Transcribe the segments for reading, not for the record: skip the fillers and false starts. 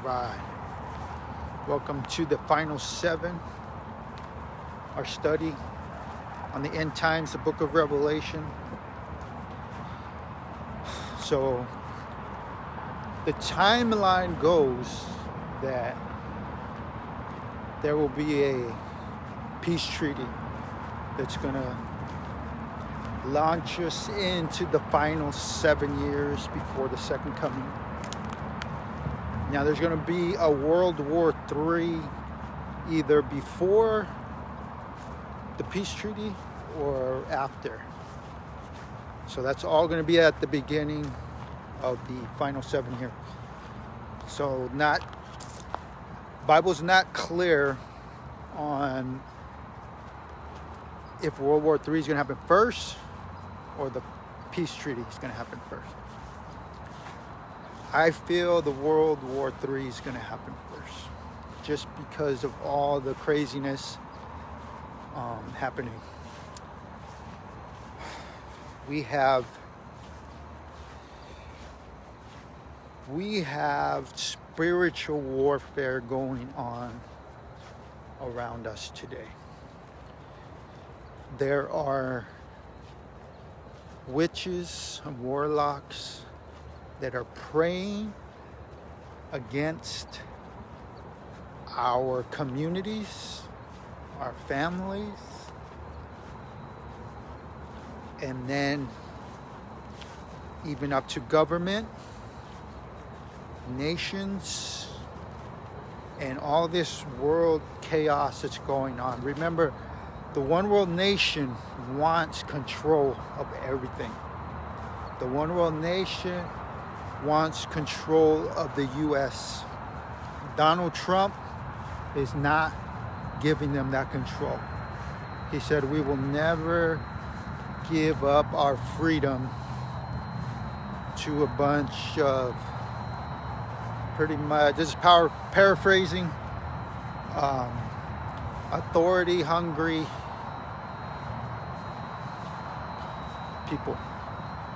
right. Welcome to the final 7, our study on the end times, the book of Revelation. So the timeline goes that there will be a peace treaty that's going to launch us into the final 7 years before the second coming. Now there's going to be a World War III either before the peace treaty or after. So that's all going to be at the beginning of the final 7 years. So Bible's not clear on if World War III is going to happen first or the peace treaty is going to happen first. I feel the World War III is going to happen first, just because of all the craziness happening. We have spiritual warfare going on around us today. There are witches and warlocks that are praying against our communities, our families, and then even up to government, nations, and all this world chaos that's going on. Remember, the one world nation wants control of everything. The one world nation wants control of the U.S. Donald Trump is not giving them that control. He said, we will never give up our freedom to a bunch of, pretty much, this is paraphrasing, authority hungry people.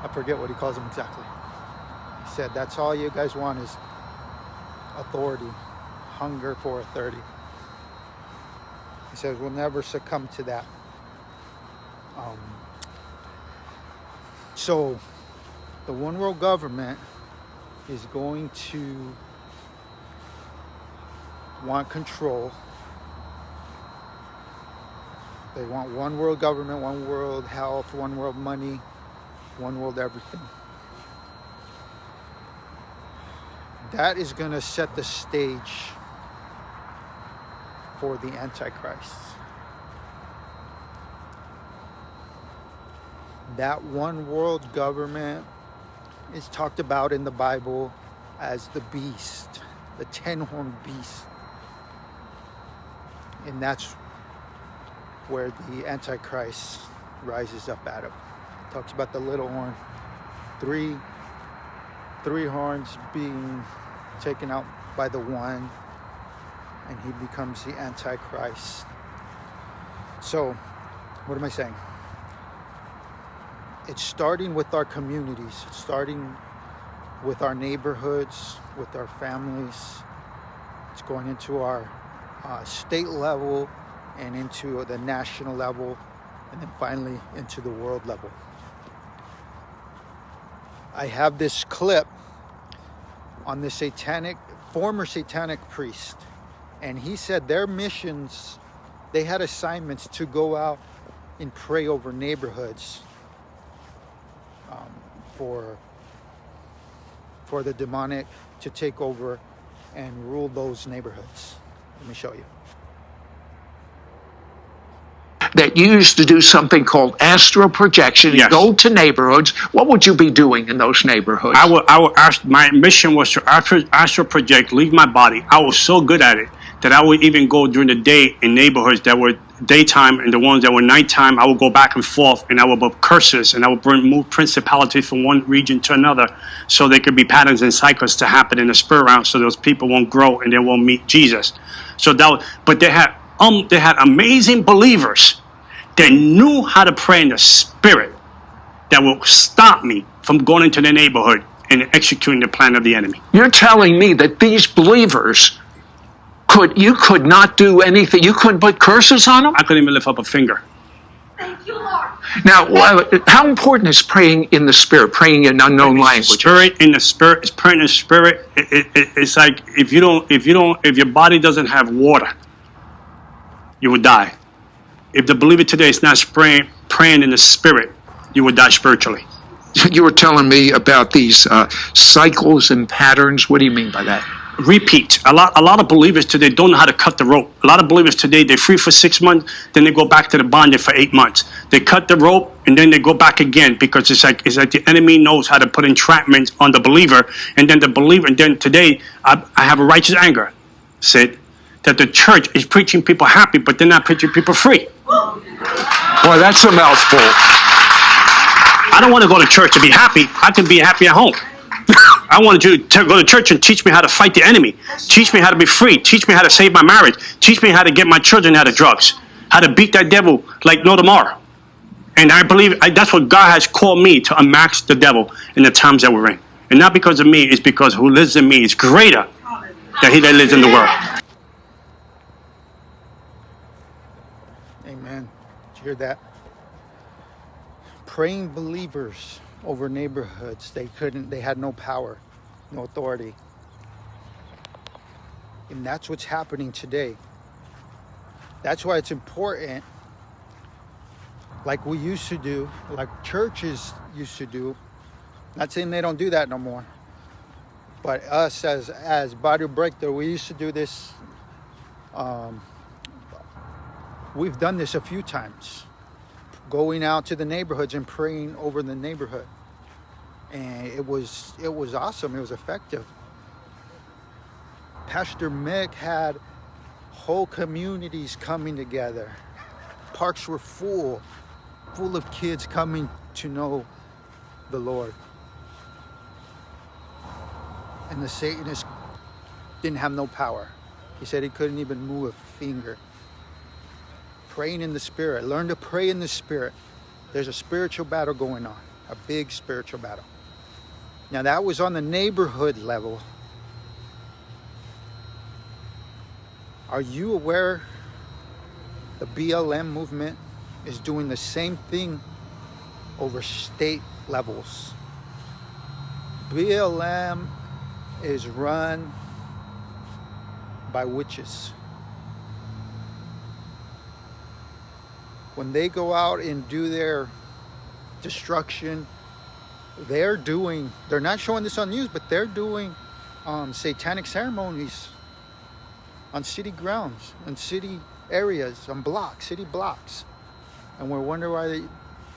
I forget what he calls them exactly. He said, that's all you guys want is authority, hunger for authority. He says, we'll never succumb to that. So the one world government is going to want control. They want one world government, one world health, one world money, one world everything. That is going to set the stage for the Antichrist. That one world government is talked about in the Bible as the beast, the 10-horned beast. And that's where the Antichrist rises up out of. It talks about the little horn, three horns being taken out by the one, and he becomes the Antichrist. So, what am I saying? It's starting with our communities. It's starting with our neighborhoods, with our families. It's going into our state level and into the national level, and then finally into the world level. I have this clip on this former satanic priest, and he said their missions, they had assignments to go out and pray over neighborhoods for the demonic to take over and rule those neighborhoods. Let me show you. That you used to do something called astral projection. Yes. Go to neighborhoods. What would you be doing in those neighborhoods? My mission was to astral project, leave my body. I was so good at it that I would even go during the day in neighborhoods that were daytime, and the ones that were nighttime, I would go back and forth, and I would put curses, and I would move principalities from one region to another, so there could be patterns and cycles to happen in the spirit realm, so those people won't grow and they won't meet Jesus. So but they had amazing believers that knew how to pray in the spirit that will stop me from going into the neighborhood and executing the plan of the enemy. You're telling me that these believers you could not do anything. You couldn't put curses on them? I couldn't even lift up a finger. Thank you, Lord. Now, how important is praying in the Spirit, praying in unknown language? Spirit in the Spirit is praying in the Spirit. It's like if your body doesn't have water, you would die. If the believer today is not praying in the Spirit, you would die spiritually. You were telling me about these cycles and patterns. What do you mean by that? Repeat. A lot of believers today don't know how to cut the rope. A lot of believers today, they're free for 6 months, then they go back to the bondage for 8 months. They cut the rope and then they go back again because it's like the enemy knows how to put entrapment on the believer, and then today I have a righteous anger, Sid, that the church is preaching people happy, but they're not preaching people free. Boy, that's a mouthful. I don't want to go to church to be happy. I can be happy at home. I wanted you to go to church and teach me how to fight the enemy. Teach me how to be free. Teach me how to save my marriage. Teach me how to get my children out of drugs. How to beat that devil like no tomorrow. And I believe that's what God has called me, to unmask the devil in the times that we're in. And not because of me, it's because who lives in me is greater than he that lives in the world. Amen. Did you hear that? Praying believers over neighborhoods, they had no power, no authority. And that's what's happening today. That's why it's important, like we used to do, like churches used to do. Not saying they don't do that no more, but us as Barrio Breakthru, we used to do this. We've done this a few times, going out to the neighborhoods and praying over the neighborhood. And it was awesome. It was effective. Pastor Mick had whole communities coming together. Parks were full of kids coming to know the Lord. And the Satanist didn't have no power. He said he couldn't even move a finger. Praying in the Spirit. Learn to pray in the Spirit. There's a spiritual battle going on. A big spiritual battle. Now that was on the neighborhood level. Are you aware the BLM movement is doing the same thing over state levels? BLM is run by witches. When they go out and do their destruction, they're not showing this on news, but they're doing satanic ceremonies on city grounds, in city areas, on blocks, city blocks. And we're wondering why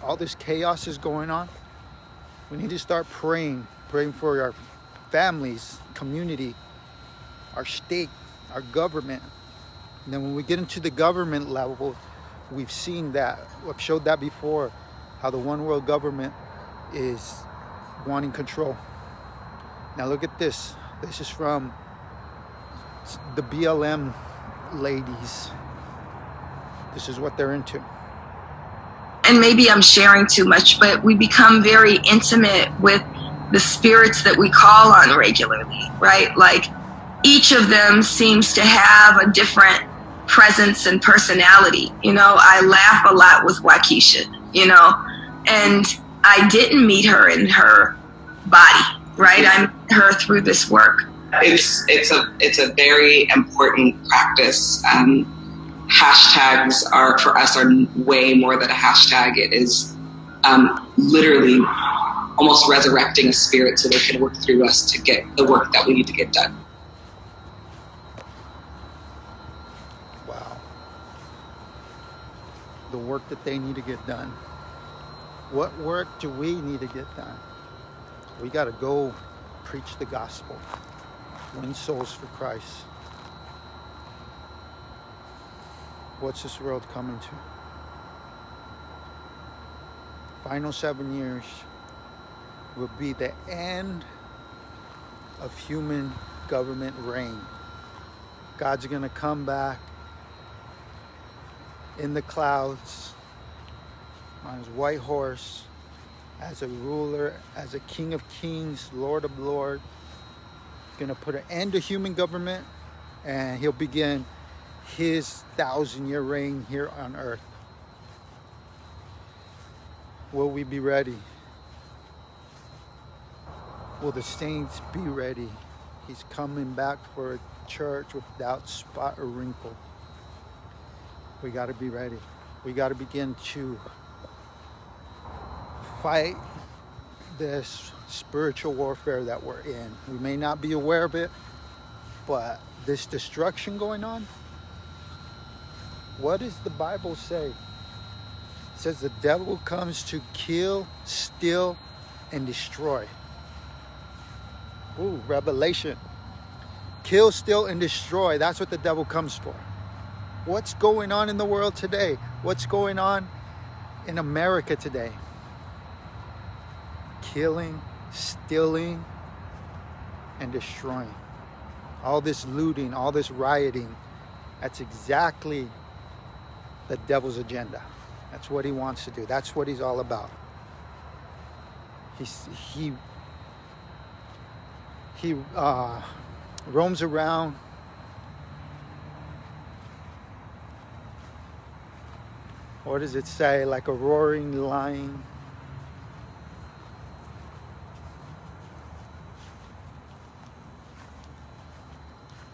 all this chaos is going on. We need to start praying for our families, community, our state, our government. And then when we get into the government level, we've seen that, I've showed that before, how the one world government is wanting control. Now look at this. This is from the BLM ladies. This is what they're into. And maybe I'm sharing too much, but we become very intimate with the spirits that we call on regularly, right? Like each of them seems to have a different presence and personality. You know, I laugh a lot with Waukesha, and I didn't meet her in her body, right? I met her through this work. It's a very important practice. Hashtags for us are way more than a hashtag. It is literally almost resurrecting a spirit so they can work through us to get the work that we need to get done. Wow. The work that they need to get done. What work do we need to get done? We got to go preach the gospel, win souls for Christ. What's this world coming to? Final 7 years will be the end of human government reign. God's going to come back in the clouds on his white horse, as a ruler, as a King of Kings, Lord of Lords. He's going to put an end to human government, and he'll begin his 1,000-year reign here on earth. Will we be ready? Will the saints be ready? He's coming back for a church without spot or wrinkle. We got to be ready. We got to begin to fight this spiritual warfare that we're in. We may not be aware of it, but this destruction going on, what does the Bible say? It says the devil comes to kill, steal, and destroy. Ooh, Revelation. Kill, steal, and destroy. That's what the devil comes for. What's going on in the world today? What's going on in America today? Killing, stealing, and destroying. All this looting, all this rioting. That's exactly the devil's agenda. That's what he wants to do. That's what he's all about. He roams around what does it say, like a roaring lion,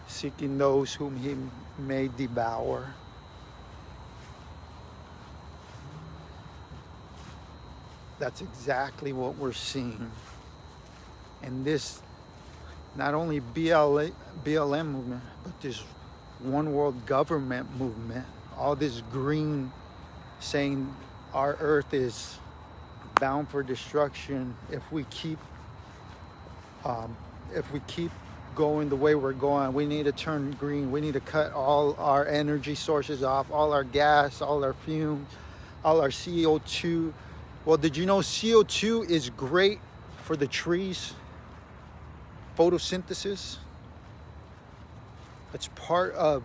seeking those whom he may devour. That's exactly what we're seeing. And this, not only BLM movement, but this one world government movement, all this green saying our earth is bound for destruction if we keep going the way we're going. We need to turn green. We need to cut all our energy sources off, all our gas, all our fumes, all our CO2. Well, did you know CO2 is great for the trees? Photosynthesis. It's part of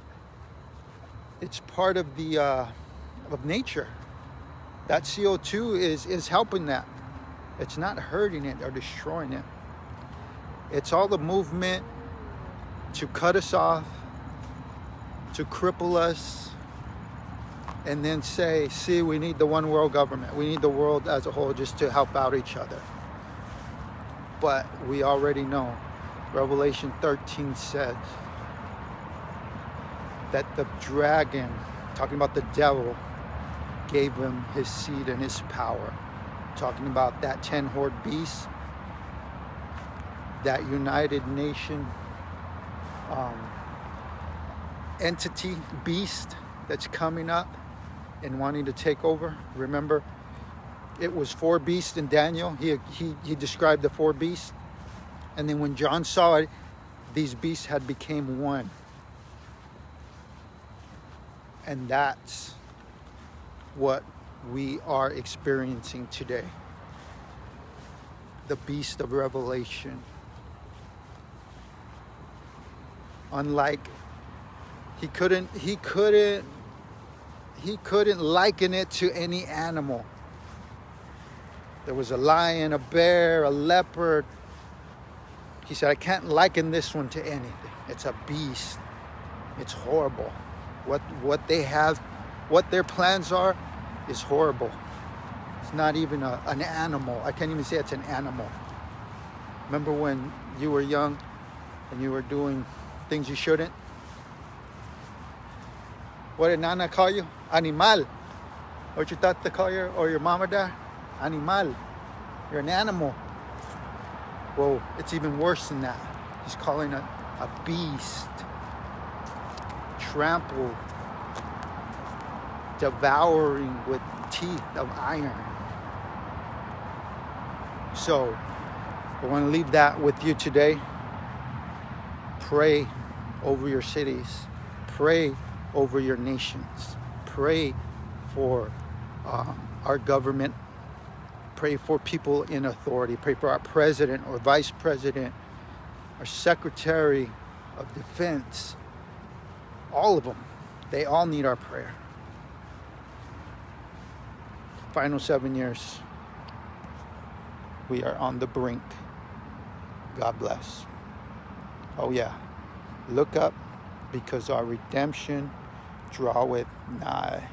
nature. That CO2 is helping that. It's not hurting it or destroying it. It's all the movement to cut us off, to cripple us, and then say, see, we need the one world government. We need the world as a whole just to help out each other. But we already know, Revelation 13 says that the dragon, talking about the devil, gave him his seed and his power. Talking about that 10-horned beast, that United Nation entity, beast that's coming up and wanting to take over. Remember, it was 4 beasts in Daniel. He described the 4 beasts. And then when John saw it, these beasts had became one. And that's what we are experiencing today. The beast of Revelation. Unlike, he couldn't liken it to any animal. There was a lion, a bear, a leopard. He said, I can't liken this one to anything. It's a beast. It's horrible. What they have, what their plans are, is horrible. It's not even an animal. I can't even say it's an animal. Remember when you were young and you were doing things you shouldn't? What did Nana call you? Animal. What you thought to call your mom or dad? Animal. You're an animal. Well, it's even worse than that. He's calling it a beast. Trampled, devouring with teeth of iron. So, I want to leave that with you today. Pray over your cities. Pray over your nations. Pray for our government. Pray for people in authority. Pray for our president or vice president, our secretary of defense. All of them. They all need our prayer. Final 7 years. We are on the brink. God bless. Oh yeah, look up, because our redemption draweth nigh.